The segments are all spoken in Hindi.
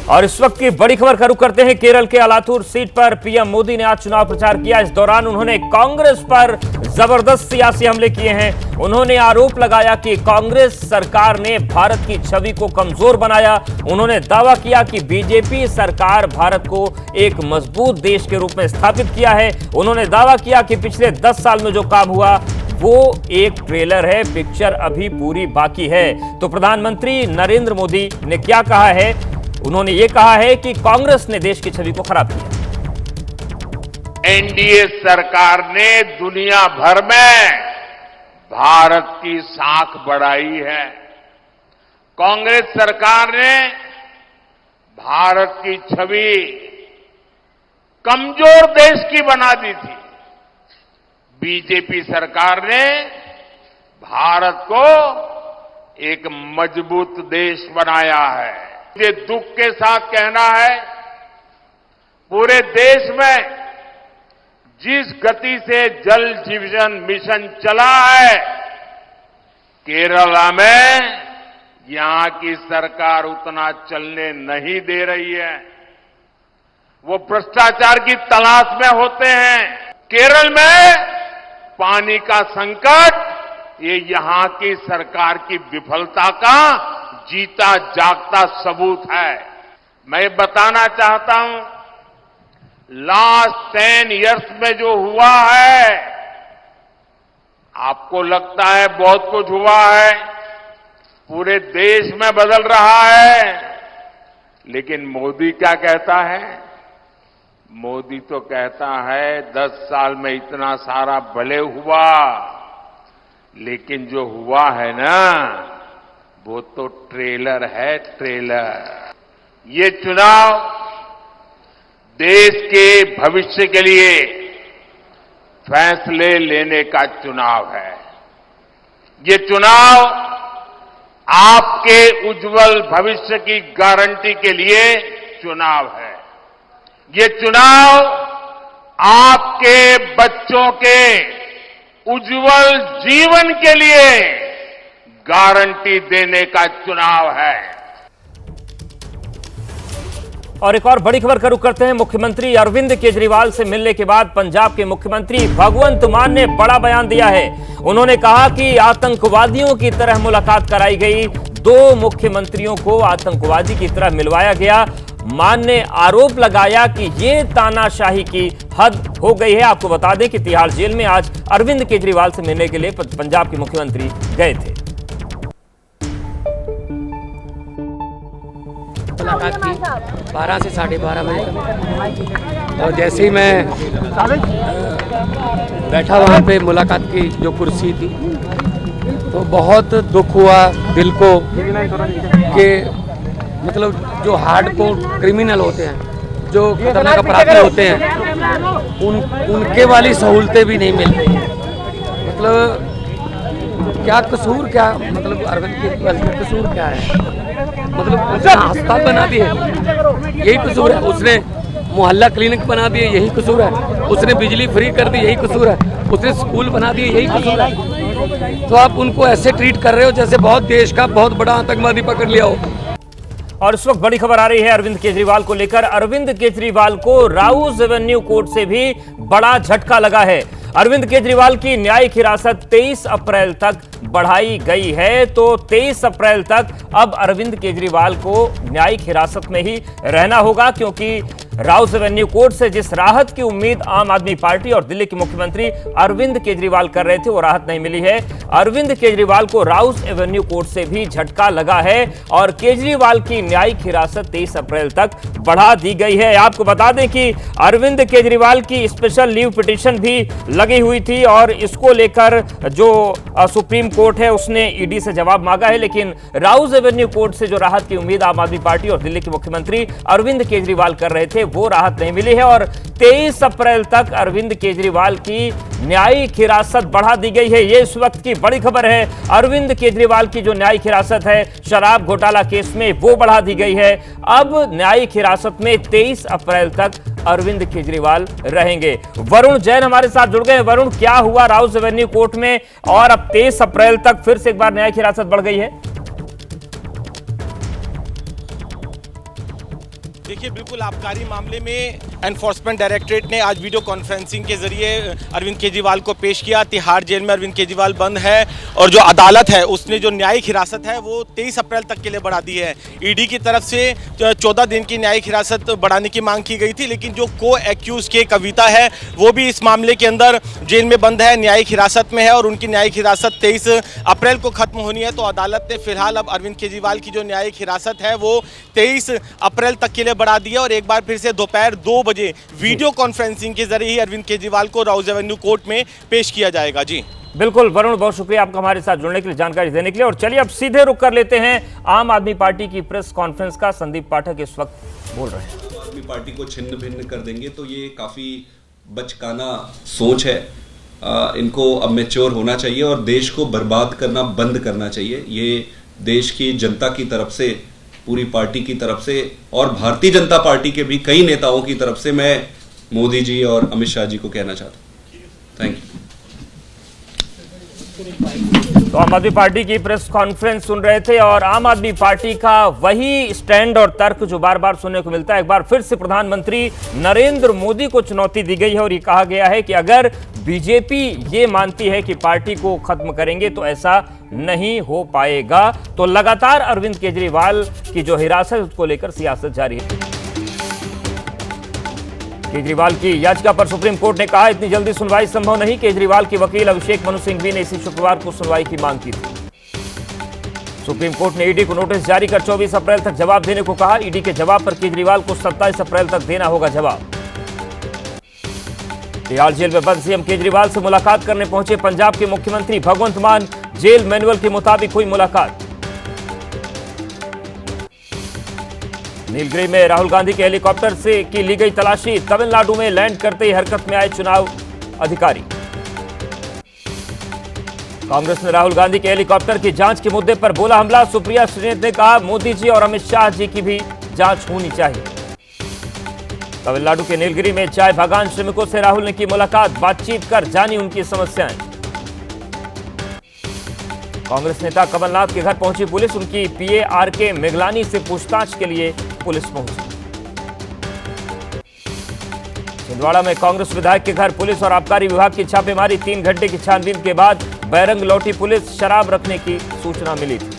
और इस वक्त की बड़ी खबर का रुख करते हैं। केरल के अलाथूर सीट पर पीएम मोदी ने आज चुनाव प्रचार किया। इस दौरान उन्होंने कांग्रेस पर जबरदस्त सियासी हमले किए हैं। उन्होंने आरोप लगाया कि कांग्रेस सरकार ने भारत की छवि को कमजोर बनाया। उन्होंने दावा किया कि बीजेपी सरकार भारत को एक मजबूत देश के रूप में स्थापित किया है। उन्होंने दावा किया कि पिछले 10 साल में जो काम हुआ वो एक ट्रेलर है, पिक्चर अभी पूरी बाकी है। तो प्रधानमंत्री नरेंद्र मोदी ने क्या कहा है? उन्होंने ये कहा है कि कांग्रेस ने देश की छवि को खराब किया। एनडीए सरकार ने दुनिया भर में भारत की साख बढ़ाई है। कांग्रेस सरकार ने भारत की छवि कमजोर देश की बना दी थी। बीजेपी सरकार ने भारत को एक मजबूत देश बनाया है। मुझे दुख के साथ कहना है, पूरे देश में जिस गति से जल जीवन मिशन चला है, केरला में यहां की सरकार उतना चलने नहीं दे रही है। वो भ्रष्टाचार की तलाश में होते हैं। केरल में पानी का संकट ये यहां की सरकार की विफलता का जीता जागता सबूत है। मैं बताना चाहता हूं, लास्ट 10 इयर्स में जो हुआ है, आपको लगता है बहुत कुछ हुआ है, पूरे देश में बदल रहा है, लेकिन मोदी क्या कहता है? मोदी तो कहता है 10 साल में इतना सारा भले हुआ, लेकिन जो हुआ है ना वो तो ट्रेलर है, ट्रेलर। ये चुनाव देश के भविष्य के लिए फैसले लेने का चुनाव है। ये चुनाव आपके उज्जवल भविष्य की गारंटी के लिए चुनाव है। ये चुनाव आपके बच्चों के उज्जवल जीवन के लिए गारंटी देने का चुनाव है। और एक और बड़ी खबर का रुख करते हैं। मुख्यमंत्री अरविंद केजरीवाल से मिलने के बाद पंजाब के मुख्यमंत्री भगवंत मान ने बड़ा बयान दिया है। उन्होंने कहा कि आतंकवादियों की तरह मुलाकात कराई गई, 2 मुख्यमंत्रियों को आतंकवादी की तरह मिलवाया गया। मान ने आरोप लगाया कि ये तानाशाही की हद हो गई है। आपको बता दें कि तिहाड़ जेल में आज अरविंद केजरीवाल से मिलने के लिए पंजाब के मुख्यमंत्री गए थे। मुलाकात की 12 से 12:30 बजे, और जैसे ही मैं बैठा वहाँ पे मुलाकात की जो कुर्सी थी, तो बहुत दुख हुआ दिल को कि मतलब जो हार्डकोर क्रिमिनल होते हैं, जो खतरनाक अपराधी होते हैं, उनके वाली सहूलतें भी नहीं मिल रही। मतलब क्या कसूर, क्या मतलब अरविंद केजरीवाल का कसूर क्या है? मतलब उसने अस्पताल बना दिए, यही कसूर है। उसने मोहल्ला क्लिनिक बना दिए, यही कसूर है। उसने बिजली फ्री कर दी, यही कसूर है। उसने स्कूल बना दिए, यही कसूर है। तो आप उनको ऐसे ट्रीट कर रहे हो जैसे बहुत देश का बहुत बड़ा आतंकवादी पकड़ लिया हो। और इस वक्त बड़ी खबर आ रही है अरविंद केजरीवाल को लेकर। अरविंद केजरीवाल को राउज एवेन्यू कोर्ट से भी बड़ा झटका लगा है। अरविंद केजरीवाल की न्यायिक हिरासत 23 अप्रैल तक बढ़ाई गई है। तो 23 अप्रैल तक अब अरविंद केजरीवाल को न्यायिक हिरासत में ही रहना होगा, क्योंकि राउज एवेन्यू कोर्ट से जिस राहत की उम्मीद आम आदमी पार्टी और दिल्ली के मुख्यमंत्री अरविंद केजरीवाल कर रहे थे, वो राहत नहीं मिली है। अरविंद केजरीवाल को राउज एवेन्यू कोर्ट से भी झटका लगा है और केजरीवाल की न्यायिक हिरासत 23 अप्रैल तक बढ़ा दी गई है। आपको बता दें कि अरविंद केजरीवाल की स्पेशल लीव पिटीशन भी लगी हुई थी और इसको लेकर जो सुप्रीम कोर्ट है उसने ईडी से जवाब मांगा है, लेकिन राउज एवेन्यू कोर्ट से जो राहत की उम्मीद आम आदमी पार्टी और दिल्ली के मुख्यमंत्री अरविंद केजरीवाल कर रहे थे, वो राहत नहीं मिली है। और 23 अप्रैल तक अरविंद केजरीवाल की न्यायिक हिरासत बढ़ा दी गई है। ये इस वक्त की बड़ी खबर है। अरविंद केजरीवाल की जो न्यायिक हिरासत है शराब घोटाला केस में, वो बढ़ा दी गई है। अब न्यायिक हिरासत में 23 अप्रैल तक अरविंद केजरीवाल रहेंगे। वरुण जैन हमारे साथ जुड़ गए। वरुण, क्या हुआ राउज एवेन्यू कोर्ट में और अब 23 अप्रैल तक फिर से एक बार न्यायिक हिरासत बढ़ गई है? देखिए, बिल्कुल आबकारी मामले में एनफोर्समेंट डायरेक्टरेट ने आज वीडियो कॉन्फ्रेंसिंग के जरिए अरविंद केजरीवाल को पेश किया। तिहाड़ जेल में अरविंद केजरीवाल बंद है और जो अदालत है उसने जो न्यायिक हिरासत है वो 23 अप्रैल तक के लिए बढ़ा दी है। ईडी की तरफ से 14 दिन की न्यायिक हिरासत बढ़ाने की मांग की गई थी, लेकिन जो को एक्यूज के कविता है वो भी इस मामले के अंदर जेल में बंद है, न्यायिक हिरासत में है और उनकी न्यायिक हिरासत 23 अप्रैल को खत्म होनी है। तो अदालत ने फिलहाल अब अरविंद केजरीवाल की जो न्यायिक हिरासत है वो 23 अप्रैल तक के लिए बढ़ा दी है और एक बार फिर से दोपहर 2 बजे वीडियो कॉन्फ्रेंसिंग के जरिए ही अरविंद केजरीवाल को राउज एवेन्यू कोर्ट में पेश किया जाएगा। जी बिल्कुल वरुण, बहुत शुक्रिया आपका हमारे साथ जुड़ने के लिए, जानकारी देने के लिए। और चलिए अब सीधे रुक कर लेते हैं आम आदमी पार्टी की प्रेस कॉन्फ्रेंस का। संदीप पाठक इस वक्त बोल रहे हैं। आम आदमी पार्टी को छिन्न भिन्न कर देंगे तो ये काफी बचकाना सोच है। इनको अब मैच्योर होना चाहिए और देश को बर्बाद करना बंद करना चाहिए। ये देश की जनता की तरफ से, पूरी पार्टी की तरफ से और भारतीय जनता पार्टी के भी कई नेताओं की तरफ से मैं मोदी जी और अमित शाह जी को कहना चाहता हूं। Thank you. तो आम आदमी पार्टी की प्रेस कॉन्फ्रेंस सुन रहे थे और आम आदमी पार्टी का वही स्टैंड और तर्क जो बार बार सुनने को मिलता है। एक बार फिर से प्रधानमंत्री नरेंद्र मोदी को चुनौती दी गई है और ये कहा गया है कि अगर बीजेपी ये मानती है कि पार्टी को खत्म करेंगे तो ऐसा नहीं हो पाएगा। तो लगातार अरविंद केजरीवाल की जो हिरासत को लेकर सियासत जारी है। केजरीवाल की याचिका पर सुप्रीम कोर्ट ने कहा इतनी जल्दी सुनवाई संभव नहीं। केजरीवाल के वकील अभिषेक मनु सिंघवी ने इसी शुक्रवार को सुनवाई की मांग की थी। सुप्रीम कोर्ट ने ईडी को नोटिस जारी कर 24 अप्रैल तक जवाब देने को कहा। ईडी के जवाब पर केजरीवाल को 27 अप्रैल तक देना होगा जवाब। तिहाड़ जेल में बंद सीएम केजरीवाल से मुलाकात करने पहुंचे पंजाब के मुख्यमंत्री भगवंत मान। जेल मैनुअल के मुताबिक हुई मुलाकात। नीलगिरी में राहुल गांधी के हेलीकॉप्टर से की ली गई तलाशी। तमिलनाडु में लैंड करते ही हरकत में आए चुनाव अधिकारी। कांग्रेस ने राहुल गांधी के हेलीकॉप्टर की जांच के मुद्दे पर बोला हमला। सुप्रिया श्रीनेत ने कहा मोदी जी और अमित शाह जी की भी जांच होनी चाहिए। तमिलनाडु के नीलगिरी में चाय बागान श्रमिकों से राहुल ने की मुलाकात। बातचीत कर जानी उनकी समस्याएं। कांग्रेस नेता कमलनाथ के घर पहुंची पुलिस। उनकी पीए आरके मेघलानी से पूछताछ के लिए पुलिस पहुंची। छिंदवाड़ा में कांग्रेस विधायक के घर पुलिस और आबकारी विभाग की छापेमारी। 3 घंटे की छानबीन के बाद बैरंग लौटी पुलिस। शराब रखने की सूचना मिली थी।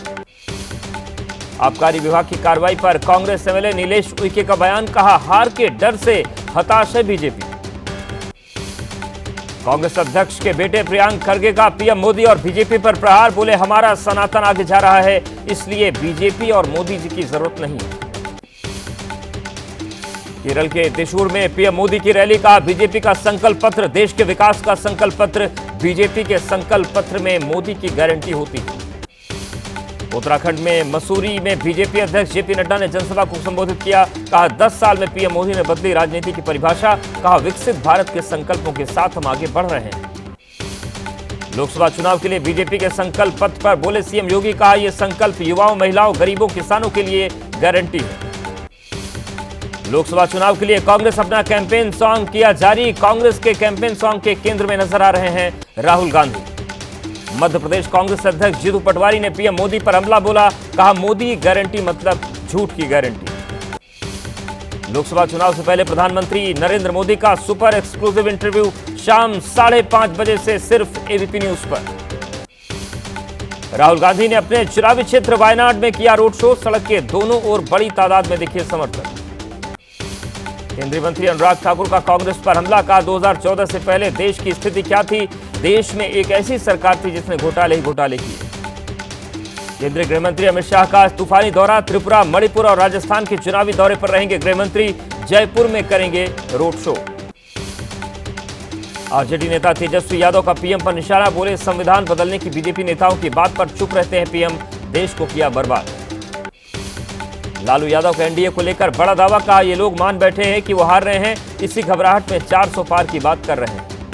आबकारी विभाग की कार्रवाई पर कांग्रेस एमएलए नीलेश उइके का बयान। कहा हार के डर से हताश है बीजेपी। कांग्रेस अध्यक्ष के बेटे प्रियांक खड़गे का पीएम मोदी और बीजेपी पर प्रहार। बोले हमारा सनातन आगे जा रहा है, इसलिए बीजेपी और मोदी जी की जरूरत नहीं है। केरल के त्रिशूर में पीएम मोदी की रैली। का बीजेपी का संकल्प पत्र देश के विकास का संकल्प पत्र। बीजेपी के संकल्प पत्र में मोदी की गारंटी होती है। उत्तराखंड में मसूरी में बीजेपी अध्यक्ष जेपी नड्डा ने जनसभा को संबोधित किया। कहा 10 साल में पीएम मोदी ने बदली राजनीति की परिभाषा। कहा विकसित भारत के संकल्पों के साथ हम आगे बढ़ रहे हैं। लोकसभा चुनाव के लिए बीजेपी के संकल्प पत्र पर बोले सीएम योगी। कहा यह संकल्प युवाओं, महिलाओं, गरीबों, किसानों के लिए गारंटी है। लोकसभा चुनाव के लिए कांग्रेस अपना कैंपेन सॉन्ग किया जारी। कांग्रेस के कैंपेन सॉन्ग के केंद्र में नजर आ रहे हैं राहुल गांधी। मध्य प्रदेश कांग्रेस अध्यक्ष जीतू पटवारी ने पीएम मोदी पर हमला बोला। कहा मोदी गारंटी मतलब झूठ की गारंटी। लोकसभा चुनाव से पहले प्रधानमंत्री नरेंद्र मोदी का सुपर एक्सक्लूसिव इंटरव्यू शाम 5:30 बजे से सिर्फ एबीपी न्यूज पर। राहुल गांधी ने अपने चुनावी क्षेत्र वायनाड में किया रोड शो। सड़क के दोनों ओर बड़ी तादाद में दिखे समर्थक। केंद्रीय मंत्री अनुराग ठाकुर का कांग्रेस पर हमला। कहा 2014 से पहले देश की स्थिति क्या थी। देश में एक ऐसी सरकार थी जिसने घोटाले ही घोटाले किए। केंद्रीय गृहमंत्री अमित शाह का तूफानी दौरा। त्रिपुरा, मणिपुर और राजस्थान के चुनावी दौरे पर रहेंगे गृहमंत्री। जयपुर में करेंगे रोड शो। आरजेडी नेता तेजस्वी यादव का पीएम पर निशाना। बोले संविधान बदलने की बीजेपी नेताओं की बात पर चुप रहते हैं पीएम। देश को किया बर्बाद। लालू यादव का एनडीए को लेकर बड़ा दावा। कहा ये लोग मान बैठे हैं कि वो हार रहे हैं, इसी घबराहट में 400 पार की बात कर रहे हैं।